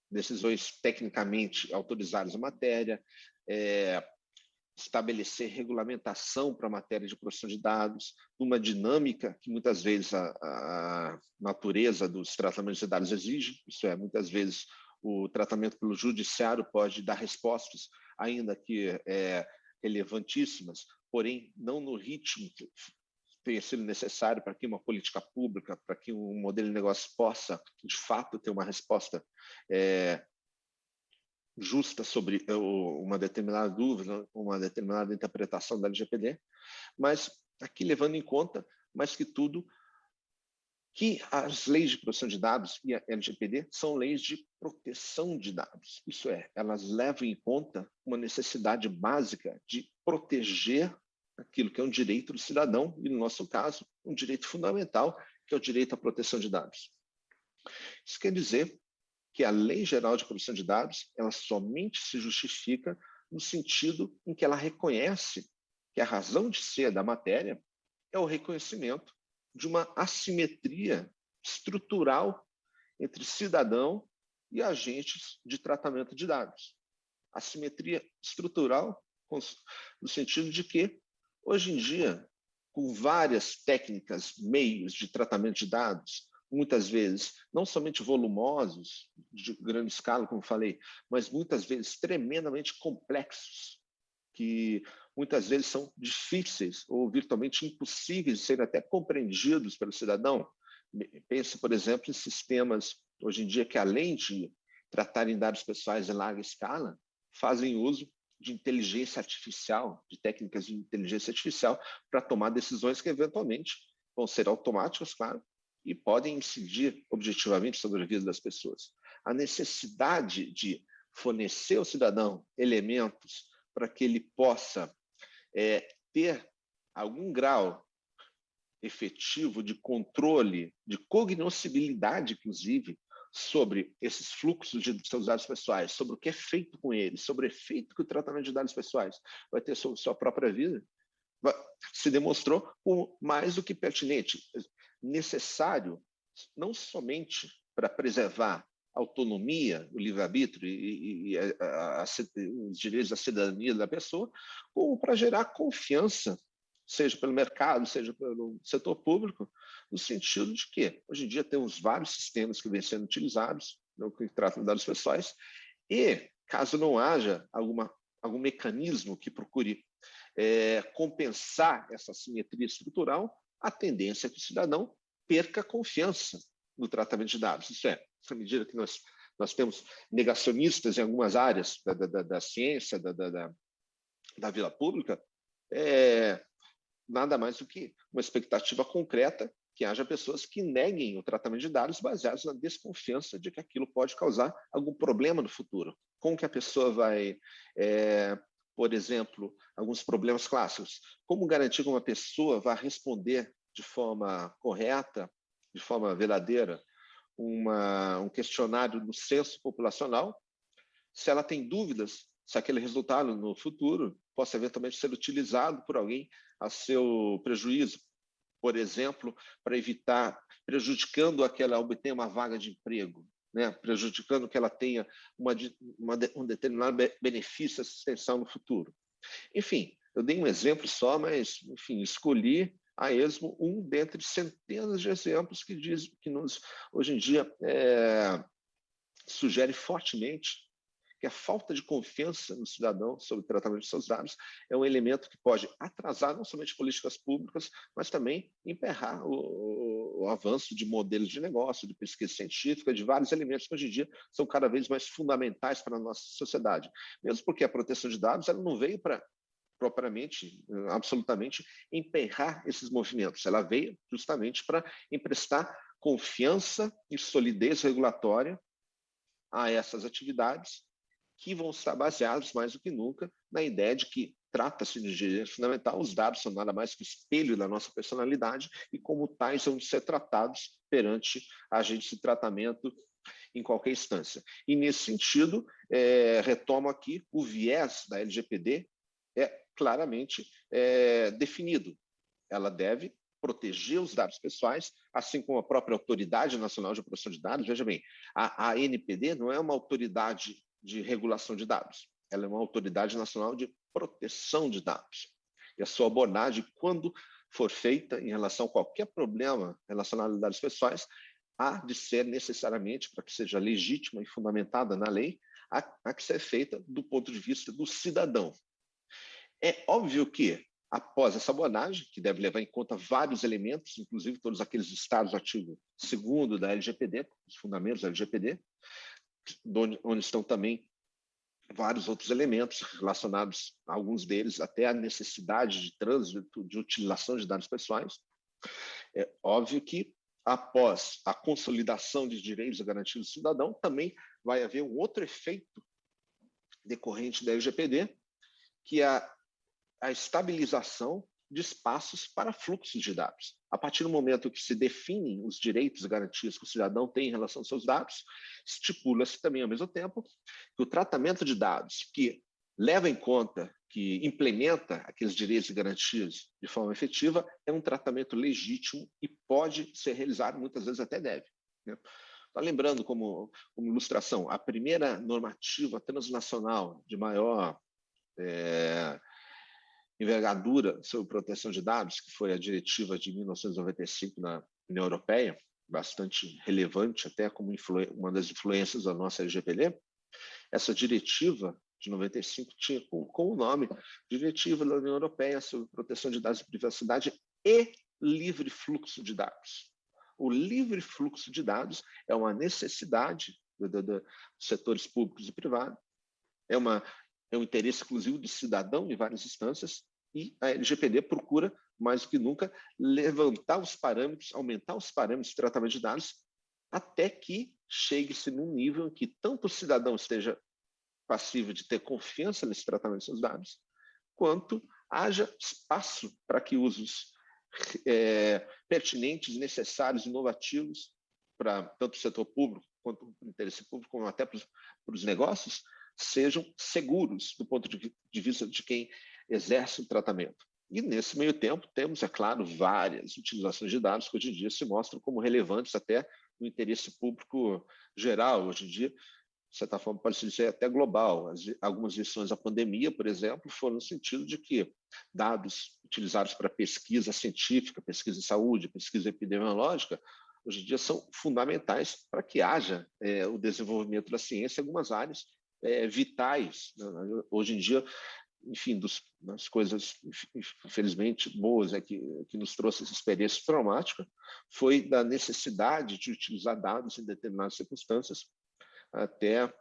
decisões tecnicamente autorizadas à matéria, estabelecer regulamentação para a matéria de proteção de dados, uma dinâmica que muitas vezes a natureza dos tratamentos de dados exige, isso é, muitas vezes o tratamento pelo judiciário pode dar respostas, ainda que relevantíssimas, porém não no ritmo que tenha sido necessário para que uma política pública, para que um modelo de negócio possa, de fato, ter uma resposta justa sobre uma determinada dúvida, uma determinada interpretação da LGPD, mas aqui levando em conta, mais que tudo, que as leis de proteção de dados e a LGPD são leis de proteção de dados. Isso é, elas levam em conta uma necessidade básica de proteger aquilo que é um direito do cidadão, e no nosso caso, um direito fundamental, que é o direito à proteção de dados. Isso quer dizer que a Lei Geral de Proteção de Dados, ela somente se justifica no sentido em que ela reconhece que a razão de ser da matéria é o reconhecimento de uma assimetria estrutural entre cidadão e agentes de tratamento de dados. Assimetria estrutural no sentido de que, hoje em dia, com várias técnicas, meios de tratamento de dados, muitas vezes não somente volumosos, de grande escala, como falei, mas muitas vezes tremendamente complexos, que muitas vezes são difíceis ou virtualmente impossíveis de serem até compreendidos pelo cidadão. Pense, por exemplo, em sistemas, hoje em dia, que além de tratarem dados pessoais em larga escala, fazem uso de inteligência artificial, de técnicas de inteligência artificial, para tomar decisões que, eventualmente, vão ser automáticas, claro, e podem incidir objetivamente sobre a vida das pessoas. A necessidade de fornecer ao cidadão elementos para que ele possa ter algum grau efetivo de controle, de cognoscibilidade, inclusive, sobre esses fluxos de seus dados pessoais, sobre o que é feito com eles, sobre o efeito que o tratamento de dados pessoais vai ter sobre sua própria vida, se demonstrou como mais do que pertinente, necessário não somente para preservar a autonomia, o livre-arbítrio e os direitos da cidadania da pessoa, como para gerar confiança, seja pelo mercado, seja pelo setor público, no sentido de que, hoje em dia, temos vários sistemas que vêm sendo utilizados no que tratam de dados pessoais, e, caso não haja algum mecanismo que procure compensar essa assimetria estrutural, a tendência é que o cidadão perca confiança no tratamento de dados. Isso é, à medida que nós temos negacionistas em algumas áreas da ciência, da vida pública, nada mais do que uma expectativa concreta que haja pessoas que neguem o tratamento de dados baseados na desconfiança de que aquilo pode causar algum problema no futuro. Como que a pessoa vai, por exemplo, alguns problemas clássicos, como garantir que uma pessoa vai responder de forma correta, de forma verdadeira, um questionário no censo populacional, se ela tem dúvidas se aquele resultado no futuro possa eventualmente ser utilizado por alguém a seu prejuízo, por exemplo, para evitar, prejudicando a que ela obtenha uma vaga de emprego, né? Prejudicando que ela tenha um determinado benefício assistencial no futuro. Enfim, eu dei um exemplo só, mas, enfim, escolhi a esmo um dentre centenas de exemplos que hoje em dia, sugere fortemente que a falta de confiança no cidadão sobre o tratamento de seus dados é um elemento que pode atrasar não somente políticas públicas, mas também emperrar o avanço de modelos de negócio, de pesquisa científica, de vários elementos que hoje em dia são cada vez mais fundamentais para a nossa sociedade. Mesmo porque a proteção de dados ela não veio para propriamente, absolutamente, emperrar esses movimentos. Ela veio justamente para emprestar confiança e solidez regulatória a essas atividades que vão estar baseados mais do que nunca na ideia de que trata-se de direito fundamental, os dados são nada mais que o espelho da nossa personalidade e como tais vão ser tratados perante agentes de tratamento em qualquer instância. E nesse sentido, retomo aqui, o viés da LGPD é claramente definido. Ela deve proteger os dados pessoais, assim como a própria Autoridade Nacional de Proteção de Dados. Veja bem, a ANPD não é uma autoridade de regulação de dados, ela é uma autoridade nacional de proteção de dados. E a sua abordagem, quando for feita em relação a qualquer problema relacionado a dados pessoais, há de ser necessariamente, para que seja legítima e fundamentada na lei, há que ser feita do ponto de vista do cidadão. É óbvio que, após essa abordagem, que deve levar em conta vários elementos, inclusive todos aqueles estados artigo 2º da LGPD, os fundamentos da LGPD, onde estão também vários outros elementos relacionados, alguns deles até a necessidade de trânsito, de utilização de dados pessoais. É óbvio que, após a consolidação de direitos e garantias do cidadão, também vai haver um outro efeito decorrente da LGPD, que é a estabilização de espaços para fluxos de dados. A partir do momento que se definem os direitos e garantias que o cidadão tem em relação aos seus dados, estipula-se também, ao mesmo tempo, que o tratamento de dados que leva em conta, que implementa aqueles direitos e garantias de forma efetiva, é um tratamento legítimo e pode ser realizado, muitas vezes até deve. Tá lembrando, como ilustração, a primeira normativa transnacional de maior envergadura sobre proteção de dados, que foi a diretiva de 1995 na União Europeia, bastante relevante, até como uma das influências da nossa LGPD, essa diretiva de 95 tinha como nome Diretiva da União Europeia sobre proteção de dados e privacidade e livre fluxo de dados. O livre fluxo de dados é uma necessidade dos setores públicos e privados, é é um interesse exclusivo do cidadão em várias instâncias, e a LGPD procura, mais do que nunca, levantar os parâmetros, aumentar os parâmetros de tratamento de dados, até que chegue-se num nível em que tanto o cidadão esteja passível de ter confiança nesse tratamento de seus dados, quanto haja espaço para que usos pertinentes, necessários, inovativos, para tanto o setor público, quanto o interesse público, como até para os negócios, sejam seguros do ponto de vista de quem exerce o tratamento. E, nesse meio tempo, temos, é claro, várias utilizações de dados que hoje em dia se mostram como relevantes até no interesse público geral. Hoje em dia, de certa forma, pode-se dizer até global. Algumas lições da pandemia, por exemplo, foram no sentido de que dados utilizados para pesquisa científica, pesquisa de saúde, pesquisa epidemiológica, hoje em dia são fundamentais para que haja o desenvolvimento da ciência em algumas áreas vitais. Hoje em dia, enfim, das coisas, infelizmente, boas que nos trouxe essa experiência traumática, foi da necessidade de utilizar dados em determinadas circunstâncias, até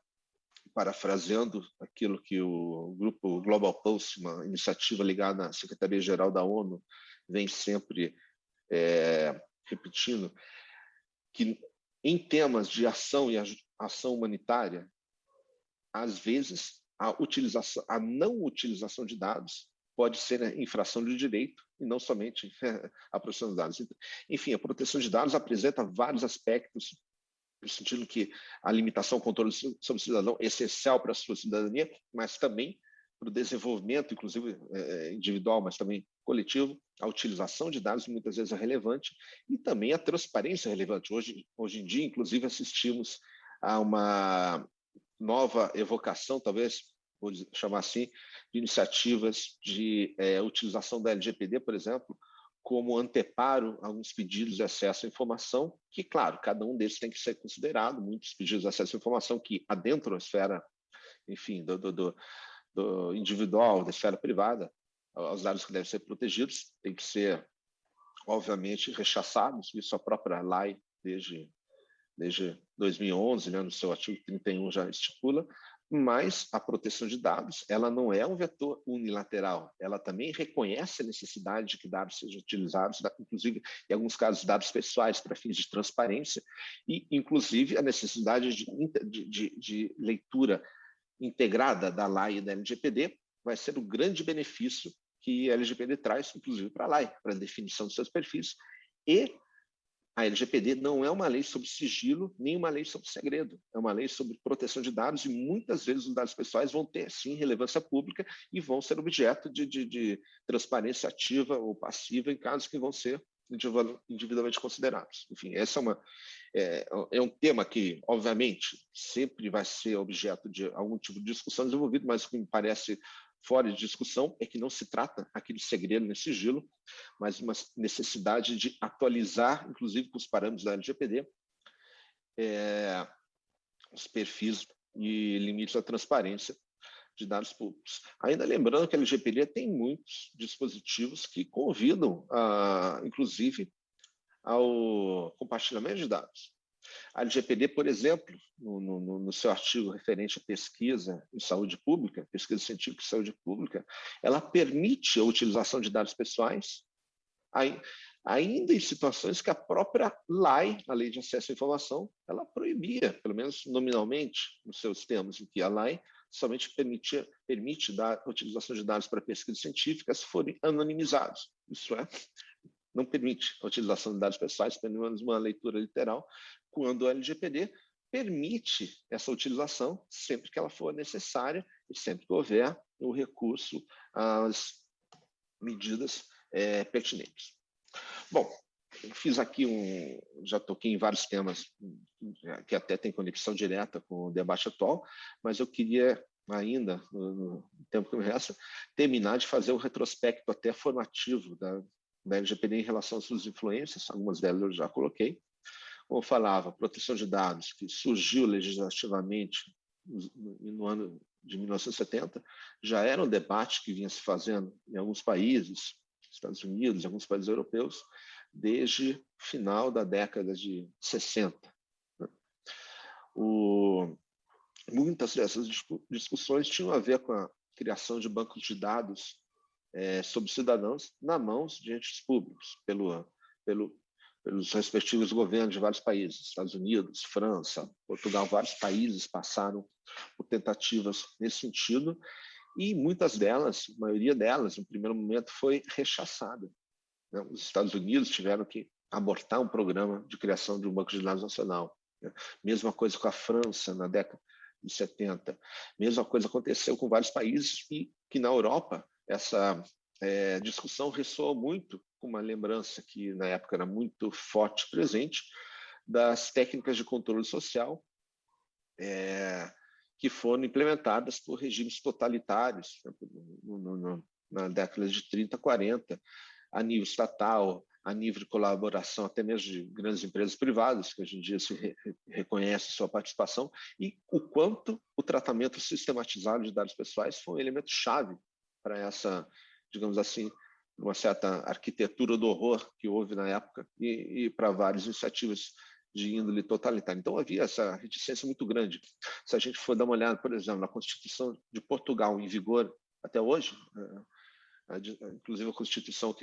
parafraseando aquilo que o grupo Global Pulse, uma iniciativa ligada à Secretaria-Geral da ONU, vem sempre repetindo, que em temas de ação e ação humanitária, às vezes a não utilização de dados pode ser infração de direito e não somente a proteção de dados. Enfim, a proteção de dados apresenta vários aspectos, no sentido que a limitação ao controle sobre o cidadão é essencial para a sua cidadania, mas também para o desenvolvimento, inclusive individual, mas também coletivo. A utilização de dados muitas vezes é relevante e também a transparência é relevante. Hoje em dia, inclusive, assistimos a uma nova evocação, talvez, vou chamar assim, de iniciativas de utilização da LGPD, por exemplo, como anteparo a alguns pedidos de acesso à informação, que, claro, cada um deles tem que ser considerado, muitos pedidos de acesso à informação que adentram a esfera, enfim, do individual, da esfera privada, os dados que devem ser protegidos têm que ser, obviamente, rechaçados, isso a própria lei, desde 2011, né, no seu artigo 31 já estipula, mas a proteção de dados, ela não é um vetor unilateral, ela também reconhece a necessidade de que dados sejam utilizados, inclusive, em alguns casos, dados pessoais para fins de transparência, e, inclusive, a necessidade de leitura integrada da lei e da LGPD vai ser o grande benefício que a LGPD traz, inclusive, para a lei, para a definição dos seus perfis, e a LGPD não é uma lei sobre sigilo, nem uma lei sobre segredo. É uma lei sobre proteção de dados e muitas vezes os dados pessoais vão ter, sim, relevância pública e vão ser objeto de transparência ativa ou passiva em casos que vão ser individualmente considerados. Enfim, essa é um tema que, obviamente, sempre vai ser objeto de algum tipo de discussão desenvolvido, mas o que me parece fora de discussão é que não se trata aqui de segredo nem sigilo, mas uma necessidade de atualizar, inclusive com os parâmetros da LGPD, os perfis e limites da transparência de dados públicos. Ainda lembrando que a LGPD tem muitos dispositivos que convidam, inclusive, ao compartilhamento de dados. A LGPD, por exemplo, no seu artigo referente à pesquisa em saúde pública, pesquisa científica em saúde pública, ela permite a utilização de dados pessoais, ainda em situações que a própria lei, a Lei de Acesso à Informação, ela proibia, pelo menos nominalmente, nos seus termos, em que a lei somente permite a utilização de dados para pesquisa científica se forem anonimizados. Isso é, não permite a utilização de dados pessoais, pelo menos uma leitura literal, quando a LGPD permite essa utilização sempre que ela for necessária e sempre que houver o recurso às medidas pertinentes. Bom, eu fiz aqui já toquei em vários temas que até tem conexão direta com o debate atual, mas eu queria ainda, no tempo que me resta, terminar de fazer um retrospecto até formativo da LGPD em relação às suas influências, algumas delas eu já coloquei. Como eu falava, proteção de dados, que surgiu legislativamente no ano de 1970, já era um debate que vinha se fazendo em alguns países, Estados Unidos, em alguns países europeus, desde o final da década de 60. Muitas dessas discussões tinham a ver com a criação de bancos de dados sobre cidadãos na mãos de entes públicos, pelos respectivos governos de vários países, Estados Unidos, França, Portugal, vários países passaram por tentativas nesse sentido, e muitas delas, a maioria delas, no primeiro momento, foi rechaçada. Os Estados Unidos tiveram que abortar um programa de criação de um banco de dados nacional. Mesma coisa com a França, na década de 70. Mesma coisa aconteceu com vários países, e que na Europa essa discussão ressoou muito com uma lembrança que na época era muito forte presente das técnicas de controle social que foram implementadas por regimes totalitários na década de 30, 40, a nível estatal, a nível de colaboração até mesmo de grandes empresas privadas, que hoje em dia se reconhece sua participação, e o quanto o tratamento sistematizado de dados pessoais foi um elemento chave para essa, digamos assim, uma certa arquitetura do horror que houve na época e para várias iniciativas de índole totalitária. Então, havia essa reticência muito grande. Se a gente for dar uma olhada, por exemplo, na Constituição de Portugal, em vigor até hoje, inclusive a Constituição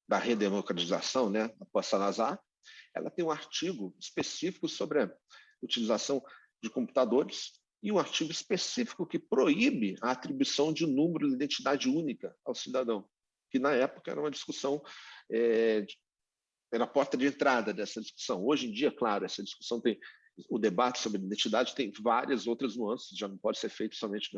da redemocratização, né, após Salazar, ela tem um artigo específico sobre a utilização de computadores e um artigo específico que proíbe a atribuição de um número de identidade única ao cidadão, que na época era uma discussão, era a porta de entrada dessa discussão. Hoje em dia, claro, essa discussão tem, o debate sobre identidade tem várias outras nuances, já não pode ser feito somente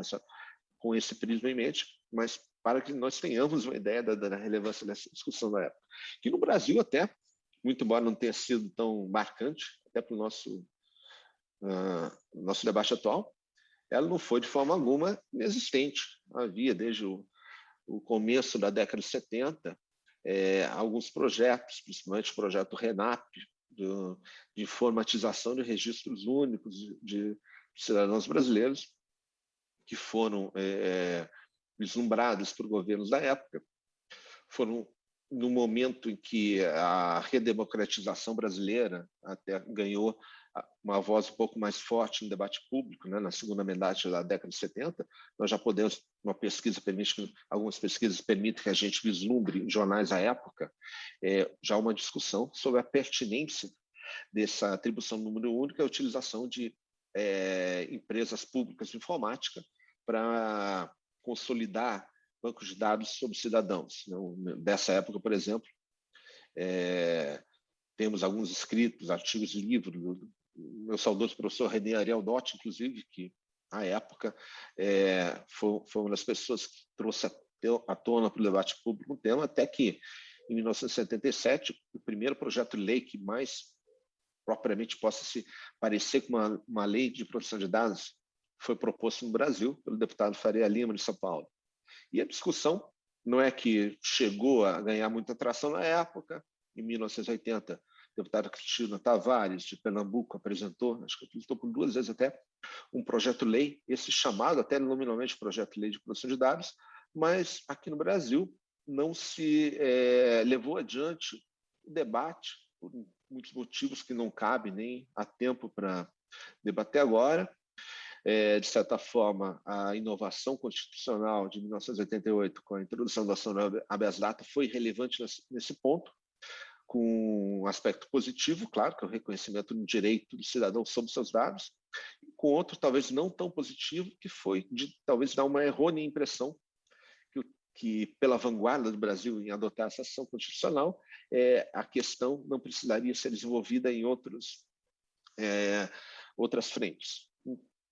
com esse prisma em mente, mas para que nós tenhamos uma ideia da relevância dessa discussão da época. Que no Brasil até, muito embora não tenha sido tão marcante, até para o nosso debate atual, ela não foi de forma alguma inexistente. Havia, desde o começo da década de 70, alguns projetos, principalmente o projeto RENAP, de informatização de registros únicos de cidadãos brasileiros, que foram vislumbrados por governos da época, foram no momento em que a redemocratização brasileira até ganhou uma voz um pouco mais forte no debate público, né, na segunda metade da década de 70, nós já podemos, algumas pesquisas permitem que a gente vislumbre em jornais à época, já uma discussão sobre a pertinência dessa atribuição do número único e a utilização de empresas públicas de informática para consolidar bancos de dados sobre cidadãos. Dessa época, por exemplo, temos alguns escritos, artigos de livro do meu saudoso professor René Ariel Dott, inclusive, que, à época, foi uma das pessoas que trouxe à tona para o debate público um tema, até que, em 1977, o primeiro projeto de lei que mais propriamente possa se parecer com uma lei de proteção de dados foi proposto no Brasil pelo deputado Faria Lima, de São Paulo. E a discussão não é que chegou a ganhar muita atração na época. Em 1980, o deputado Cristina Tavares, de Pernambuco, acho que apresentou por 2 vezes até, um projeto-lei, esse chamado até nominalmente projeto-lei de proteção de dados, mas aqui no Brasil não se levou adiante o debate, por muitos motivos que não cabe nem há tempo para debater agora. De certa forma, a inovação constitucional de 1988, com a introdução da ação habeas data, foi relevante nesse ponto, com um aspecto positivo, claro, que é o reconhecimento do direito do cidadão sobre seus dados, e com outro, talvez não tão positivo, que foi de talvez dar uma errônea impressão que pela vanguarda do Brasil em adotar essa ação constitucional, a questão não precisaria ser desenvolvida em outras frentes.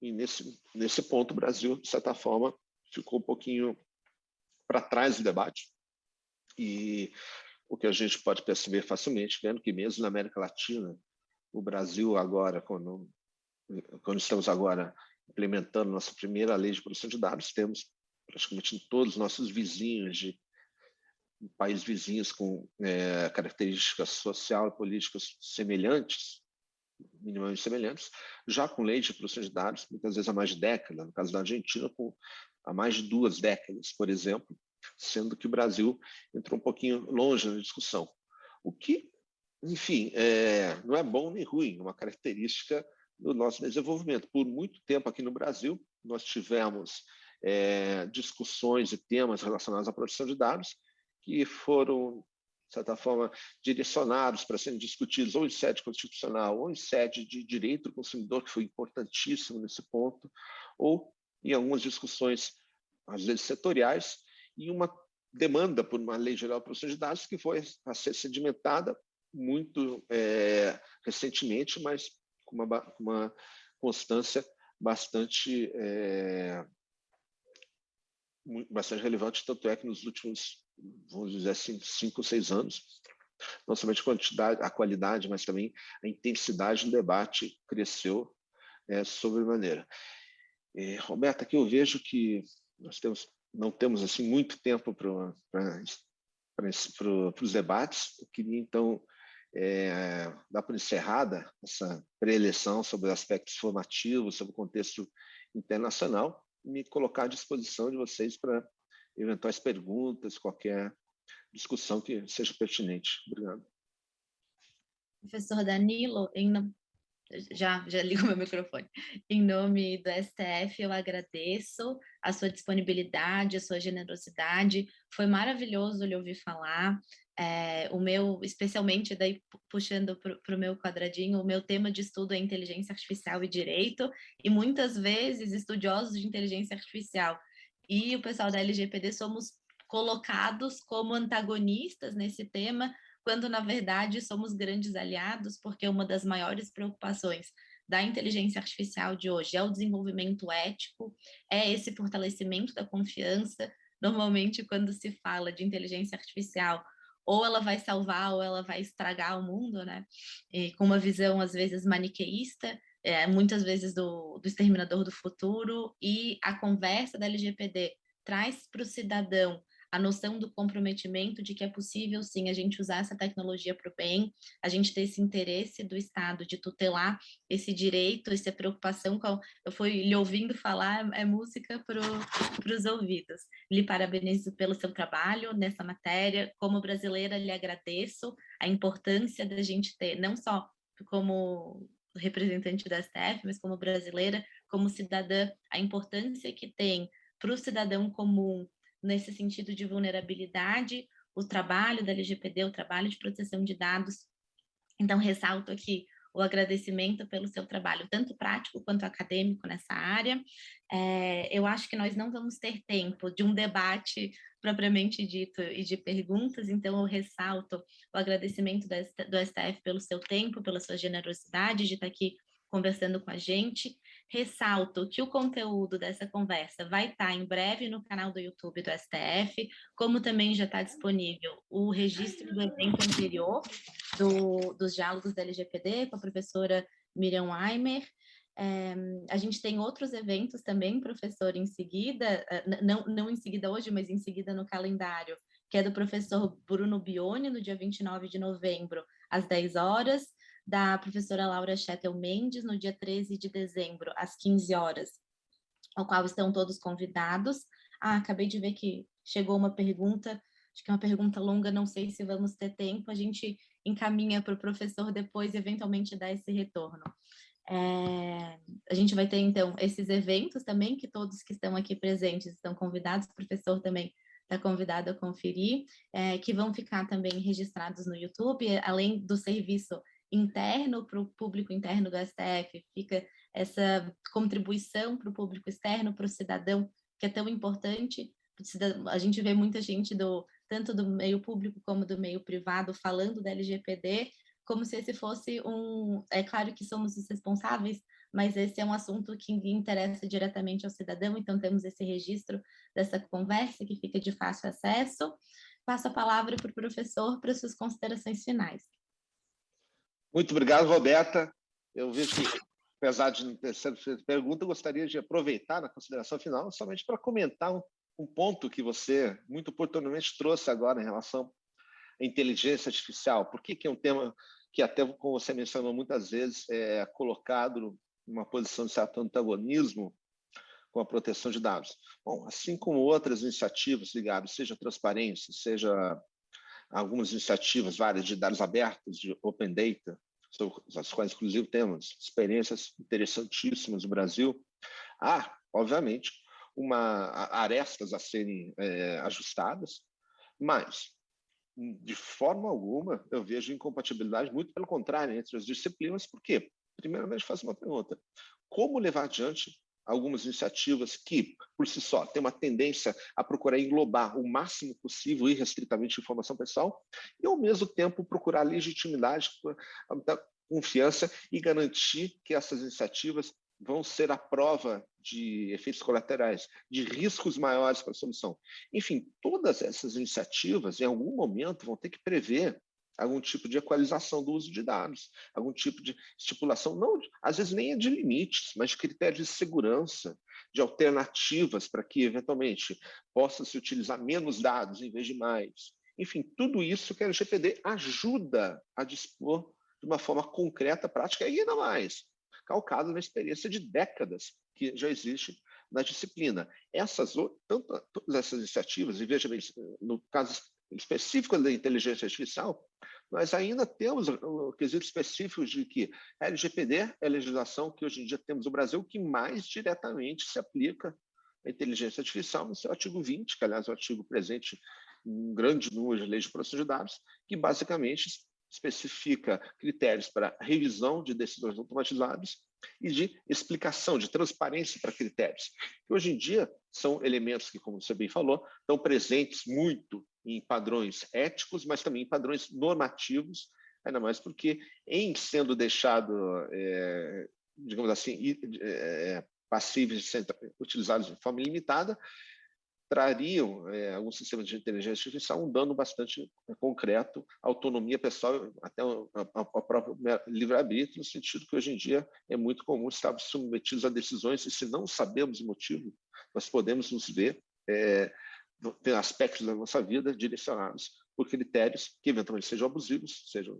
E nesse ponto, o Brasil, de certa forma, ficou um pouquinho para trás do debate. E o que a gente pode perceber facilmente, vendo que mesmo na América Latina, o Brasil agora, quando estamos agora implementando nossa primeira lei de proteção de dados, temos praticamente em todos os nossos vizinhos, países vizinhos com características social e políticas semelhantes, minimamente semelhantes, já com leis de proteção de dados, muitas vezes há mais de década, no caso da Argentina, há mais de 2 décadas, por exemplo, sendo que o Brasil entrou um pouquinho longe na discussão. O que, enfim, não é bom nem ruim, é uma característica do nosso desenvolvimento. Por muito tempo aqui no Brasil, nós tivemos discussões e temas relacionados à proteção de dados que foram, de certa forma, direcionados para serem discutidos ou em sede constitucional ou em sede de direito do consumidor, que foi importantíssimo nesse ponto, ou em algumas discussões, às vezes setoriais, e uma demanda por uma lei geral de proteção de dados que foi a ser sedimentada muito recentemente, mas com uma constância bastante relevante, tanto é que nos últimos, vamos dizer assim, 5 ou 6 anos, não somente a qualidade, mas também a intensidade do debate cresceu sobremaneira. Roberta, aqui eu vejo que nós não temos assim muito tempo para os debates. Eu queria, então, dar por encerrada essa pré-eleição sobre aspectos formativos, sobre o contexto internacional, e me colocar à disposição de vocês para eventuais perguntas, qualquer discussão que seja pertinente. Obrigado. Professor Danilo, já ligo meu microfone. Em nome do STF, eu agradeço a sua disponibilidade, a sua generosidade. Foi maravilhoso lhe ouvir falar. Especialmente daí puxando para o meu quadradinho, o meu tema de estudo é inteligência artificial e direito, e muitas vezes estudiosos de inteligência artificial e o pessoal da LGPD somos colocados como antagonistas nesse tema, quando, na verdade, somos grandes aliados, porque uma das maiores preocupações da inteligência artificial de hoje é o desenvolvimento ético, é esse fortalecimento da confiança. Normalmente, quando se fala de inteligência artificial, ou ela vai salvar ou ela vai estragar o mundo, né? E com uma visão, às vezes, maniqueísta, muitas vezes do exterminador do futuro, e a conversa da LGPD traz para o cidadão a noção do comprometimento de que é possível, sim, a gente usar essa tecnologia para o bem, a gente ter esse interesse do Estado de tutelar esse direito, essa preocupação com... Eu fui lhe ouvindo falar, é música para os ouvidos. Lhe parabenizo pelo seu trabalho nessa matéria. Como brasileira, lhe agradeço a importância da gente ter, não só como representante da STF, mas como brasileira, como cidadã, a importância que tem para o cidadão comum nesse sentido de vulnerabilidade, o trabalho da LGPD, o trabalho de proteção de dados. Então, ressalto aqui o agradecimento pelo seu trabalho, tanto prático quanto acadêmico nessa área. Eu acho que nós não vamos ter tempo de um debate propriamente dito e de perguntas, então eu ressalto o agradecimento do STF pelo seu tempo, pela sua generosidade de estar aqui conversando com a gente. Ressalto que o conteúdo dessa conversa vai estar em breve no canal do YouTube do STF, como também já está disponível o registro do evento anterior dos diálogos da LGPD com a professora Miriam Weimer. A gente tem outros eventos também, professor, em seguida, não em seguida hoje, mas em seguida no calendário, que é do professor Bruno Bione, no dia 29 de novembro, às 10 horas, da professora Laura Chettel Mendes, no dia 13 de dezembro, às 15 horas, ao qual estão todos convidados. Acabei de ver que chegou uma pergunta, acho que é uma pergunta longa, não sei se vamos ter tempo, a gente encaminha para o professor depois e eventualmente dá esse retorno. A gente vai ter, então, esses eventos também, que todos que estão aqui presentes estão convidados, o professor também está convidado a conferir, que vão ficar também registrados no YouTube, além do serviço interno para o público interno do STF, fica essa contribuição para o público externo, para o cidadão, que é tão importante. A gente vê muita gente tanto do meio público como do meio privado falando da LGPD, como se esse fosse é claro que somos os responsáveis, mas esse é um assunto que interessa diretamente ao cidadão, então temos esse registro dessa conversa que fica de fácil acesso. Passo a palavra para o professor para suas considerações finais. Muito obrigado, Roberta. Eu vejo que, apesar de não ter sido feita pergunta, eu gostaria de aproveitar na consideração final somente para comentar um ponto que você muito oportunamente trouxe agora em relação à inteligência artificial. Por que é um tema que, até como você mencionou muitas vezes, é colocado numa posição de certo antagonismo com a proteção de dados? Bom, assim como outras iniciativas ligadas, seja a transparência, seja algumas iniciativas várias de dados abertos, de Open Data, as quais, inclusive, temos experiências interessantíssimas no Brasil. Obviamente, arestas a serem ajustadas, mas, de forma alguma, eu vejo incompatibilidade, muito pelo contrário, entre as disciplinas. Por quê? Primeiramente, faço uma pergunta. Como levar adiante algumas iniciativas que, por si só, têm uma tendência a procurar englobar o máximo possível, irrestritamente, informação pessoal, e, ao mesmo tempo, procurar legitimidade, confiança e garantir que essas iniciativas vão ser a prova de efeitos colaterais, de riscos maiores para a solução. Enfim, todas essas iniciativas, em algum momento, vão ter que prever algum tipo de equalização do uso de dados, algum tipo de estipulação, não, às vezes nem é de limites, mas de critérios de segurança, de alternativas para que, eventualmente, possa se utilizar menos dados em vez de mais. Enfim, tudo isso que a LGPD ajuda a dispor de uma forma concreta, prática e ainda mais, calcada na experiência de décadas que já existe na disciplina. Todas essas iniciativas, e veja bem, no caso específico da inteligência artificial, nós ainda temos o quesito específico de que a LGPD é a legislação que hoje em dia temos no Brasil que mais diretamente se aplica à inteligência artificial no seu artigo 20, que, aliás, é o artigo presente em um grande número de leis de proteção de dados, que basicamente especifica critérios para revisão de decisões automatizadas e de explicação, de transparência para critérios, que hoje em dia são elementos que, como você bem falou, estão presentes muito em padrões éticos, mas também em padrões normativos, ainda mais porque, em sendo deixado, digamos assim, passíveis de ser utilizados de forma ilimitada, trariam alguns sistemas de inteligência artificial um dano bastante concreto à autonomia pessoal, até ao próprio livre-arbítrio, no sentido que hoje em dia é muito comum estarmos submetidos a decisões e, se não sabemos o motivo, nós podemos nos ver ter aspectos da nossa vida direcionados por critérios que eventualmente sejam abusivos, sejam,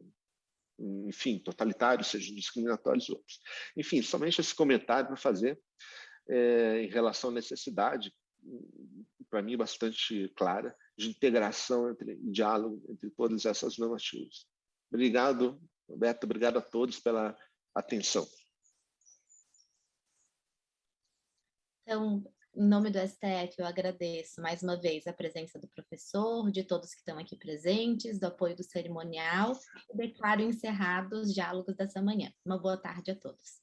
enfim, totalitários, sejam discriminatórios e outros. Enfim, somente esse comentário para fazer em relação à necessidade, para mim, bastante clara, de integração, diálogo entre todas essas normativas. Obrigado, Roberto, obrigado a todos pela atenção. Então, em nome do STF, eu agradeço mais uma vez a presença do professor, de todos que estão aqui presentes, do apoio do cerimonial, e declaro encerrados os diálogos dessa manhã. Uma boa tarde a todos.